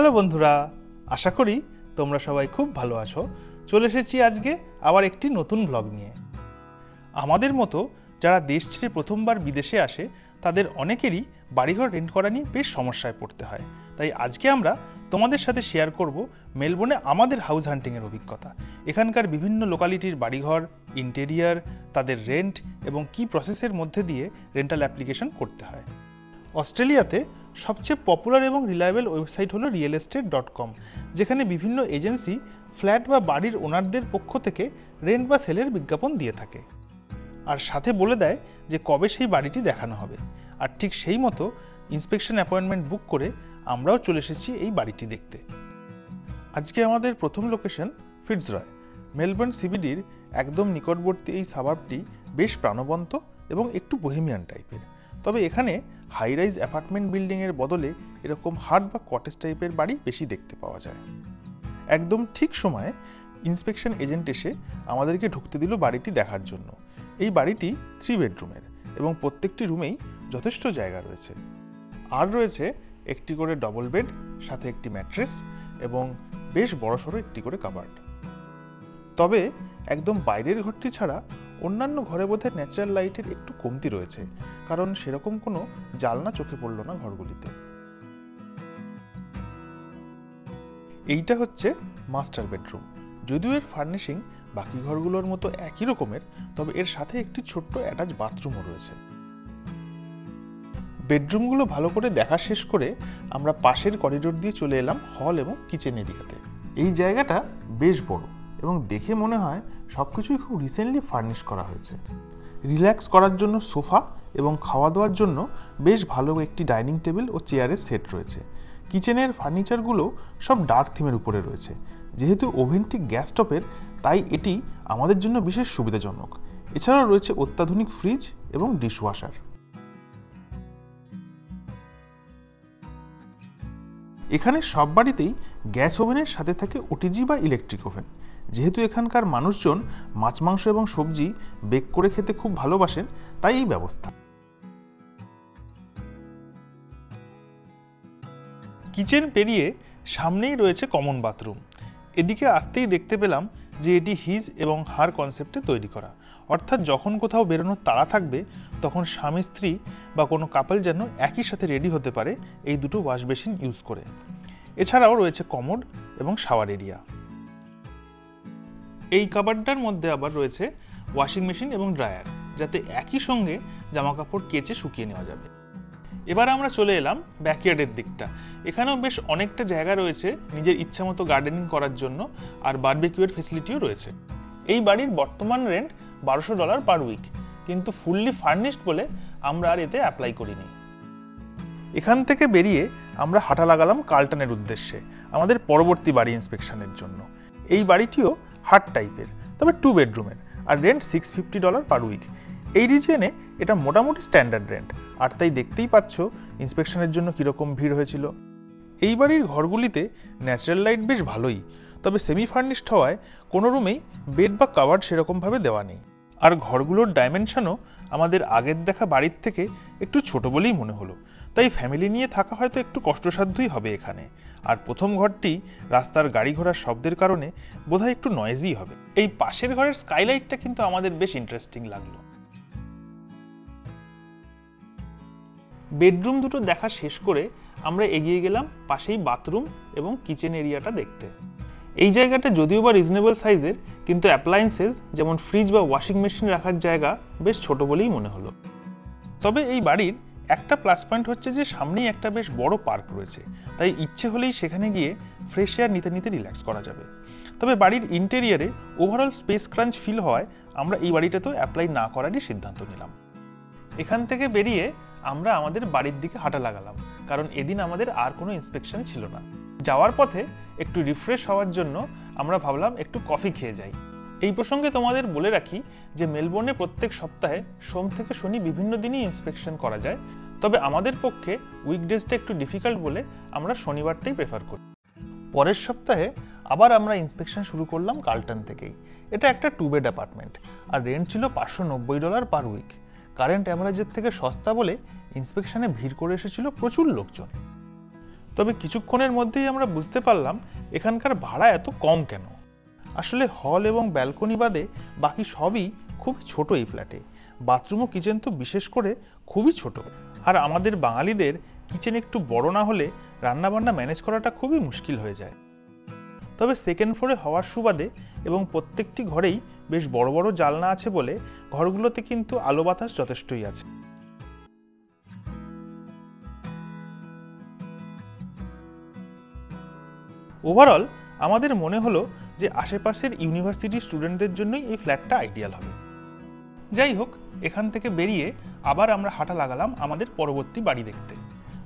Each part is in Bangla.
হ্যালো বন্ধুরা, আশা করি তোমরা সবাই খুব ভালো আছো। চলে এসেছি আজকে আবার একটি নতুন ব্লগ নিয়ে। আমাদের মতো যারা দেশ ছেড়ে প্রথমবার বিদেশে আসে তাদের অনেকেরই বাড়িঘর রেন্ট করা নিয়ে বেশ সমস্যায় পড়তে হয়। তাই আজকে আমরা তোমাদের সাথে শেয়ার করব মেলবোর্নে আমাদের হাউস হান্টিংয়ের অভিজ্ঞতা, এখানকার বিভিন্ন লোকালিটির বাড়িঘর, ইন্টেরিয়ার, তাদের রেন্ট এবং কি প্রসেসের মধ্যে দিয়ে রেন্টাল অ্যাপ্লিকেশন করতে হয়। অস্ট্রেলিয়াতে সবচেয়ে পপুলার এবং রিলায়েবল ওয়েবসাইট হলো realestate.com, যেখানে বিভিন্ন এজেন্সি ফ্ল্যাট বা বাড়ির ওনারদের পক্ষ থেকে রেন্ট বা সেলের বিজ্ঞাপন দিয়ে থাকে, আর সাথে বলে দেয় যে কবে সেই বাড়িটি দেখানো হবে। আর ঠিক সেই মতো ইন্সপেকশন অ্যাপয়েন্টমেন্ট বুক করে আমরাও চলে এসেছি এই বাড়িটি দেখতে। আজকে আমাদের প্রথম লোকেশন ফিটজরয়। মেলবোর্ন সিবিডির একদম নিকটবর্তী এই সাবার্বটি বেশ প্রাণবন্ত এবং একটু বোহেমিয়ান টাইপের। তবে এখানে হাই রাইজ অ্যাপার্টমেন্ট বিল্ডিংয়ের বদলে এরকম হাট বা কটেজ টাইপের বাড়ি বেশি দেখতে পাওয়া যায়। একদম ঠিক সময়ে ইন্সপেকশন এজেন্ট এসে আমাদেরকে ঢুকতে দিল বাড়িটি দেখার জন্য। এই বাড়িটি 3 বেডরুমের এবং প্রত্যেকটি রুমেই যথেষ্ট জায়গা রয়েছে। আর রয়েছে একটি করে ডবল বেড, সাথে একটি ম্যাট্রেস এবং বেশ বড়সড় একটি করে কাবার্ড। তবে একদম বাইরের ঘরটি ছাড়া অন্যান্য ঘরে বোধহয় ন্যাচারাল লাইটের একটু কমতি রয়েছে, কারণ সেরকম কোনো জানলা চোখে পড়ল না ঘরগুলিতে। এইটা হচ্ছে মাস্টার বেডরুম। যদিও এর ফার্নিশিং বাকি ঘরগুলোর মতো একই রকমের, তবে এর সাথে একটি ছোট্ট অ্যাটাচ বাথরুমও রয়েছে। বেডরুমগুলো ভালো করে দেখা শেষ করে আমরা পাশের করিডোর দিয়ে চলে এলাম হল এবং কিচেন এরিয়াতে। এই জায়গাটা বেশ বড় এবং দেখে মনে হয় সবকিছুই খুব রিসেন্টলি ফার্নিশ করা হয়েছে। রিল্যাক্স করার জন্য সোফা এবং খাওয়া দাওয়ার জন্য বেশ ভালো একটি ডাইনিং টেবিল ও চেয়ারের সেট রয়েছে। কিচেনের ফার্নিচারগুলো সব ডার্ক থিমের উপরে রয়েছে। যেহেতু ওভেনটি গ্যাস টপের, তাই এটি আমাদের জন্য বিশেষ সুবিধাজনক। এছাড়াও রয়েছে অত্যাধুনিক ফ্রিজ এবং ডিশওয়াশার। এখানে সব বাড়িতেই গ্যাস ওভেনের সাথে থাকে ওটিজি বা ইলেকট্রিক ওভেন। যেহেতু এখানকার মানুষজন মাছ, মাংস এবং সবজি বেক করে খেতে খুব ভালোবাসেন, তাই এই ব্যবস্থা। কিচেন পেরিয়ে সামনেই রয়েছে কমন বাথরুম। এদিকে আসতেই দেখতে পেলাম যে এটি হিজ এবং হার কনসেপ্টে তৈরি করা, অর্থাৎ যখন কোথাও বেরোনোর তাড়া থাকবে তখন স্বামী স্ত্রী বা কোনো কাপল যেন একই সাথে রেডি হতে পারে এই দুটো ওয়াশ বেসিন ইউজ করে। এছাড়াও রয়েছে কমোড এবং শাওয়ার এরিয়া। এই কাবার্ডটার মধ্যে আবার রয়েছে ওয়াশিং মেশিন এবং ড্রায়ার, যাতে একই সঙ্গে জামা কাপড় কেচে শুকিয়ে নেওয়া যাবে। এবার আমরা চলে এলাম ব্যাকইয়ার্ডের দিকটা। এখানেও বেশ অনেকটা জায়গা রয়েছে নিজের ইচ্ছা মতো গার্ডেনিং করার জন্য, আর বারবিকিউয়ের ফেসিলিটিও রয়েছে। এই বাড়ির বর্তমান রেন্ট $1200 পার উইক, কিন্তু ফুললি ফার্নিশড বলে আমরা আর এতে অ্যাপ্লাই করিনি। এখান থেকে বেরিয়ে আমরা হাঁটা লাগালাম কার্লটনের উদ্দেশ্যে আমাদের পরবর্তী বাড়ি ইন্সপেকশনের জন্য। এই বাড়িটিও হাট টাইপের, তবে 2 বেডরুমের, আর রেন্ট $650 পার উইক। এই রিজিয়নে এটা মোটামুটি স্ট্যান্ডার্ড রেন্ট, আর তাই দেখতেই পাচ্ছ ইন্সপেকশনের জন্য কিরকম ভিড় হয়েছিল। এই বাড়ির ঘরগুলিতে ন্যাচারাল লাইট বেশ ভালোই, তবে সেমি ফার্নিশড হওয়ায় কোনো রুমেই বেড বা কাভার্ড সেরকমভাবে দেওয়া নেই। আর ঘরগুলোর ডাইমেনশনও আমাদের আগের দেখা বাড়ির থেকে একটু ছোট বলেই মনে হলো, তাই ফ্যামিলি নিয়ে থাকা হয়তো একটু কষ্টসাধ্যই হবে এখানে। আর প্রথম ঘরটি রাস্তার গাড়ি ঘোড়ার শব্দের কারণে বোধহয় একটু নয়েজি হবে। এই পাশের ঘরের স্কাইলাইটটা কিন্তু আমাদের বেশ ইন্টারেস্টিং লাগলো। বেডরুম দুটো দেখা শেষ করে আমরা এগিয়ে গেলাম পাশেই বাথরুম এবং কিচেন এরিয়াটা দেখতে। এই জায়গাটা যদিও বা রিজনেবল সাইজের, কিন্তু অ্যাপ্লায়েন্সেস যেমন ফ্রিজ বা ওয়াশিং মেশিন রাখার জায়গা বেশ ছোট বলেই মনে হলো। তবে এই বাড়ির একটা প্লাস পয়েন্ট হচ্ছে যে সামনেই একটা বেশ বড় পার্ক রয়েছে, তাই ইচ্ছে হলেই সেখানে গিয়ে ফ্রেশ এয়ার নিতে নিতে রিল্যাক্স করা যাবে। তবে বাড়ির ইন্টেরিয়ারে ওভারঅল স্পেস ক্রাঞ্চ ফিল হওয়ায় আমরা এই বাড়িটাতেও অ্যাপ্লাই না করারই সিদ্ধান্ত নিলাম। এখান থেকে বেরিয়ে আমরা আমাদের বাড়ির দিকে হাঁটা লাগালাম, কারণ এদিন আমাদের আর কোনো ইন্সপেকশন ছিল না। যাওয়ার পথে একটু রিফ্রেশ হওয়ার জন্য আমরা ভাবলাম একটু কফি খেয়ে যাই। এই প্রসঙ্গে তোমাদের বলে রাখি যে মেলবোর্নে প্রত্যেক সপ্তাহে সোম থেকে শনি বিভিন্ন দিনই ইন্সপেকশন করা যায়, তবে আমাদের পক্ষে উইকডেজটা একটু ডিফিকাল্ট বলে আমরা শনিবারটাই প্রেফার করি। পরের সপ্তাহে আবার আমরা ইন্সপেকশন শুরু করলাম কার্লটন থেকেই। এটা একটা 2 বেড অ্যাপার্টমেন্ট, আর রেন্ট ছিল $590 পার উইক। কারেন্ট অ্যাভারেজের থেকে সস্তা বলে ইন্সপেকশনে ভিড় করে এসেছিল প্রচুর লোকজন। তবে কিছুক্ষণের মধ্যেই আমরা বুঝতে পারলাম এখানকার ভাড়া এত কম কেন। আসলে হল এবং ব্যালকনি বাদে বাকি সবই খুব ছোট এই ফ্ল্যাটে। বাথরুম ও কিচেন তো বিশেষ করে খুবই ছোট, আর আমাদের বাঙালিদের কিচেন একটু বড় না হলে রান্নাবান্না ম্যানেজ করাটা খুবই মুশকিল হয়ে যায়। তবে সেকেন্ড ফ্লোরে হওয়ার সুবাদে এবং প্রত্যেকটি ঘরেই বেশ বড় বড় জানলা আছে বলে ঘরগুলোতে কিন্তু আলো বাতাস যথেষ্টই আছে। ওভারঅল আমাদের মনে হলো যে আশেপাশের ইউনিভার্সিটি স্টুডেন্টদের জন্যই এই ফ্ল্যাটটা আইডিয়াল হবে। যাই হোক, এখান থেকে বেরিয়ে আবার আমরা হাঁটা লাগালাম আমাদের পরবর্তী বাড়ি দেখতে।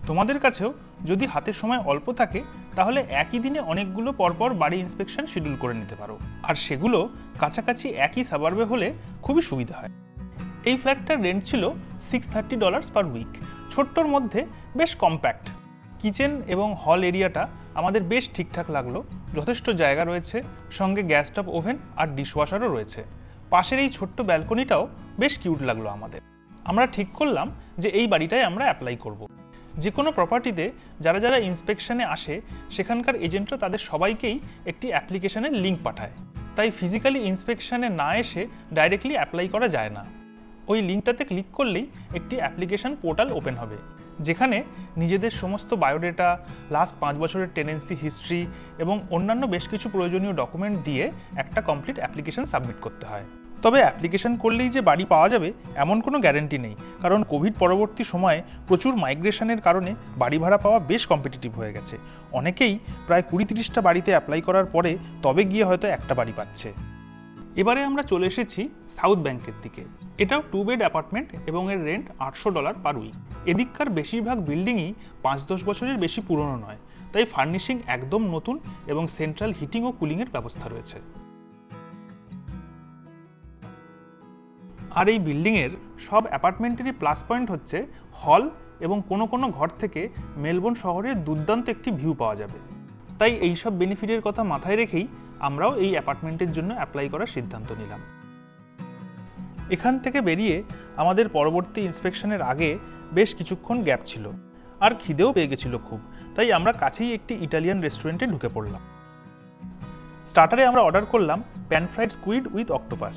তোমাদের কাছেও যদি হাতে সময় অল্প থাকে তাহলে একই দিনে অনেকগুলো পরপর বাড়ি ইন্সপেকশন শিডিউল করে নিতে পারো, আর সেগুলো কাছাকাছি একই সাবার্বে হলে খুবই সুবিধা হয়। এই ফ্ল্যাটটার রেন্ট ছিল $630 পার উইক, ছোট্টর মধ্যে বেশ কম্প্যাক্ট। কিচেন এবং হল এরিয়াটা আমাদের বেশ ঠিকঠাক লাগলো, যথেষ্ট জায়গা রয়েছে, সঙ্গে গ্যাস স্টোভ, ওভেন আর ডিশওয়াশারও রয়েছে। পাশের এই ছোট্ট ব্যালকনিটাও বেশ কিউট লাগলো আমাদের। আমরা ঠিক করলাম যে এই বাড়িটায় আমরা অ্যাপ্লাই করব। যে কোনো প্রপার্টিতে যারা যারা ইন্সপেকশনে আসে সেখানকার এজেন্টরা তাদের সবাইকেই একটি অ্যাপ্লিকেশনের লিঙ্ক পাঠায়, তাই ফিজিক্যালি ইন্সপেকশনে না এসে ডাইরেক্টলি অ্যাপ্লাই করা যায় না। ওই লিঙ্কটাতে ক্লিক করলেই একটি অ্যাপ্লিকেশন পোর্টাল ওপেন হবে, যেখানে নিজেদের সমস্ত বায়োডেটা, লাস্ট 5 বছরের টেনেন্সি হিস্ট্রি এবং অন্যান্য বেশ কিছু প্রয়োজনীয় ডকুমেন্ট দিয়ে একটা কমপ্লিট অ্যাপ্লিকেশন সাবমিট করতে হয়। তবে অ্যাপ্লিকেশন করলেই যে বাড়ি পাওয়া যাবে এমন কোনো গ্যারান্টি নেই, কারণ কোভিড পরবর্তী সময়ে প্রচুর মাইগ্রেশনের কারণে বাড়ি ভাড়া পাওয়া বেশ কম্পিটিটিভ হয়ে গেছে। অনেকেই প্রায় 20-30টা বাড়িতে অ্যাপ্লাই করার পরে তবে গিয়ে হয়তো একটা বাড়ি পাচ্ছে। এবারে আমরা চলে এসেছি সাউথ ব্যাংকের দিকে। এটাও 2 বেড অ্যাপার্টমেন্ট এবং এর রেন্ট $800 পার উইক। এদিককার বেশিরভাগ বিল্ডিংই 5-10 বছরের বেশি পুরনো নয়, তাই ফার্নিশিং একদম নতুন এবং সেন্ট্রাল হিটিং ও কুলিং এর ব্যবস্থা রয়েছে। আর এই বিল্ডিং এর সব অ্যাপার্টমেন্টেরই প্লাস পয়েন্ট হচ্ছে হল এবং কোনো কোনো ঘর থেকে মেলবোর্ন শহরের দুর্দান্ত একটি ভিউ পাওয়া যাবে। তাই এই সব বেনিফিটের কথা মাথায় রেখেই আমরাও এই অ্যাপার্টমেন্টের জন্য অ্যাপ্লাই করার সিদ্ধান্ত নিলাম। এখান থেকে বেরিয়ে আমাদের পরবর্তী ইন্সপেকশনের আগে বেশ কিছুক্ষণ গ্যাপ ছিল, আর খিদেও পেয়ে গেছিল খুব, তাই আমরা কাছেই একটি ইটালিয়ান রেস্টুরেন্টে ঢুকে পড়লাম। স্টার্টারে আমরা অর্ডার করলাম pan fried squid with octopus,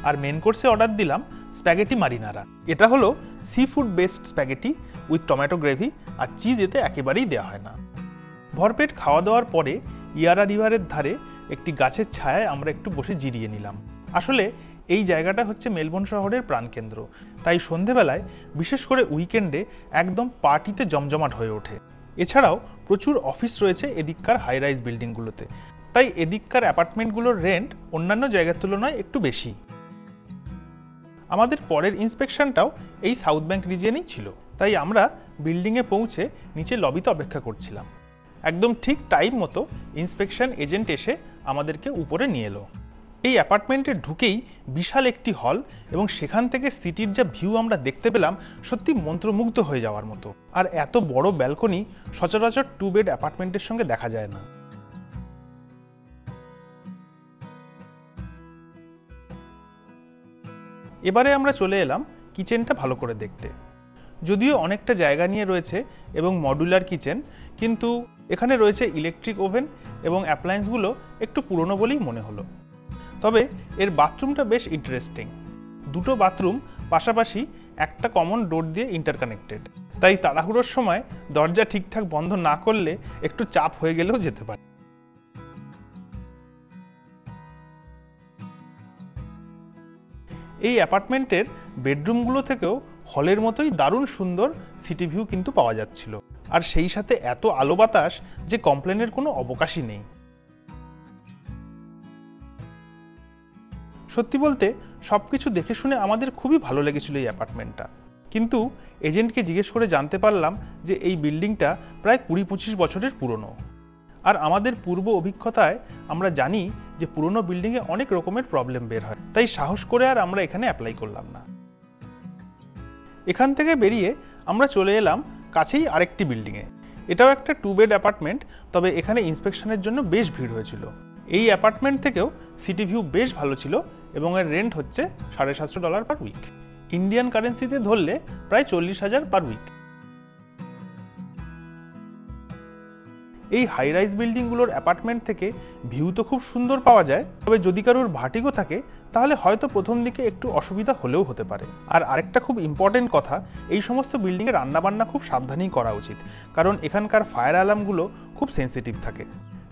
আর মেন কোর্সে অর্ডার দিলাম স্প্যাগেটি মারিনারা। এটা হলো seafood based spaghetti with tomato gravy, আর চিজ এতে একেবারেই দেওয়া হয় না। ভরপেট খাওয়া দাওয়ার পরে ইয়ারা রিভারের ধারে একটি গাছের ছায়ায় আমরা একটু বসে জিরিয়ে নিলাম। আসলে এই জায়গাটা হচ্ছে মেলবোর্ন শহরের প্রাণকেন্দ্র, তাই সন্ধেবেলায় বিশেষ করে উইকেন্ডে একদম পার্টিতে জমজমাট হয়ে ওঠে। এছাড়াও প্রচুর অফিস রয়েছে এদিককার হাই রাইজ বিল্ডিংগুলোতে, তাই এদিককার অ্যাপার্টমেন্টগুলোর রেন্ট অন্যান্য জায়গার তুলনায় একটু বেশি। আমাদের পরের ইন্সপেকশনটাও এই সাউথ ব্যাংক রিজিয়নেই ছিল, তাই আমরা বিল্ডিংয়ে পৌঁছে নিচে লবিতে অপেক্ষা করছিলাম। একদম ঠিক টাইম মতো ইন্সপেকশন এজেন্ট এসে আমাদেরকে উপরে নিয়ে এলো। এই অ্যাপার্টমেন্টে ঢুকেই বিশাল একটি হল এবং সেখান থেকে সিটির যা ভিউ আমরা দেখতে পেলাম সত্যি মন্ত্রমুগ্ধ হয়ে যাওয়ার মতো। আর এত বড় ব্যালকনি সচরাচর 2 বেড অ্যাপার্টমেন্টের সঙ্গে দেখা যায় না। এবারে আমরা চলে এলাম কিচেনটা ভালো করে দেখতে। যদিও অনেকটা জায়গা নিয়ে রয়েছে এবং মডুলার কিচেন, কিন্তু এখানে রয়েছে ইলেকট্রিক ওভেন এবং অ্যাপ্লায়েন্সগুলো একটু পুরনো বলেই মনে হলো। তবে এর বাথরুমটা বেশ ইন্টারেস্টিং। দুটো বাথরুম পাশাপাশি একটা কমন ডোর দিয়ে ইন্টারকানেক্টেড, তাই তাড়াহুড়োর সময় দরজা ঠিকঠাক বন্ধ না করলে একটু চাপ হয়ে গেলেও যেতে পারে। এই অ্যাপার্টমেন্টের বেডরুমগুলো থেকেও হলের মতোই দারুণ সুন্দর সিটি ভিউ কিন্তু পাওয়া যাচ্ছিল, আর সেই সাথে এত আলো বাতাস যে কমপ্লেনের কোনো অবকাশই নেই। সত্যি বলতে সবকিছু দেখে শুনে আমাদের খুবই ভালো লেগেছিল এই অ্যাপার্টমেন্টটা, কিন্তু এজেন্টকে জিজ্ঞেস করে জানতে পারলাম যে এই বিল্ডিংটা প্রায় 20-25 বছরের পুরনো। আর আমাদের পূর্ব অভিজ্ঞতায় আমরা জানি যে পুরনো বিল্ডিংয়ে অনেক রকমের প্রবলেম বের হয়, তাই সাহস করে আর আমরা এখানে অ্যাপ্লাই করলাম না। এখান থেকে বেরিয়ে আমরা চলে এলাম কাছেই আরেকটি বিল্ডিংয়ে। এটাও একটা 2 বেড অ্যাপার্টমেন্ট, তবে এখানে ইন্সপেকশনের জন্য বেশ ভিড় হয়েছিল। এই অ্যাপার্টমেন্ট থেকেও সিটি ভিউ বেশ ভালো ছিল এবং এর রেন্ট হচ্ছে $750 পার উইক। ইন্ডিয়ান কারেন্সিতে ধরলে প্রায় 40,000 পার উইক। এই হাই রাইজ বিল্ডিংগুলোর অ্যাপার্টমেন্ট থেকে ভিউ তো খুব সুন্দর পাওয়া যায়, তবে যদি কারোর ভার্টিগো থাকে তাহলে হয়তো প্রথম দিকে একটু অসুবিধা হলেও হতে পারে। আর আরেকটা খুব ইম্পর্টেন্ট কথা, এই সমস্ত বিল্ডিংয়ে রান্নাবান্না খুব সাবধানেই করা উচিত, কারণ এখানকার ফায়ার অ্যালার্মগুলো খুব সেন্সিটিভ থাকে,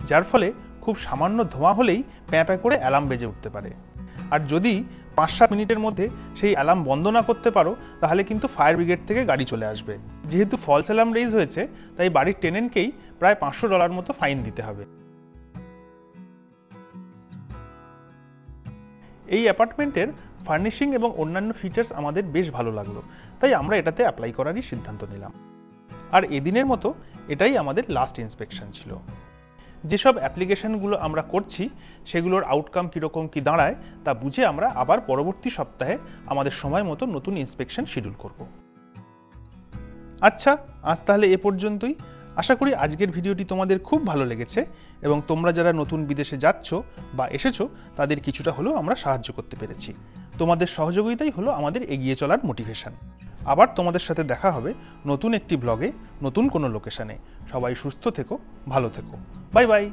যার ফলে খুব সামান্য ধোঁয়া হলেই প্যাঁ প্যাঁ করে অ্যালার্ম বেজে উঠতে পারে। আর যদি 5-7 মিনিটের মধ্যে সেই অ্যালার্ম বন্ধ না করতে পারো তাহলে কিন্তু ফায়ার ব্রিগেড থেকে গাড়ি চলে আসবে। যেহেতু ফলস অ্যালার্ম রেইজ হয়েছে তাই বাড়ির টেনেন্টকেই প্রায় $500 মতো ফাইন দিতে হবে। এই অ্যাপার্টমেন্টের ফার্নিশিং এবং অন্যান্য ফিচার্স আমাদের বেশ ভালো লাগলো, তাই আমরা এটাতে অ্যাপ্লাই করারই সিদ্ধান্ত নিলাম। আর এদিনের মতো এটাই আমাদের লাস্ট ইন্সপেকশন ছিল। যেসব অ্যাপ্লিকেশনগুলো আমরা করছি সেগুলোর আউটকাম কীরকম কী দাঁড়ায় তা বুঝে আমরা আবার পরবর্তী সপ্তাহে আমাদের সময় মতো নতুন ইন্সপেকশন শিডিউল করব। আচ্ছা, আজ তাহলে এ পর্যন্তই। আশা করি আজকের ভিডিওটি তোমাদের খুব ভালো লেগেছে এবং তোমরা যারা নতুন বিদেশে যাচ্ছ বা এসেছো তাদের কিছুটা হলেও আমরা সাহায্য করতে পেরেছি। তোমাদের সহযোগিতাই হলো আমাদের এগিয়ে চলার মোটিভেশন। আবার তোমাদের সাথে দেখা হবে নতুন একটি ব্লগে, নতুন কোনো লোকেশনে। সবাই সুস্থ থেকো, ভালো থেকো। Bye bye.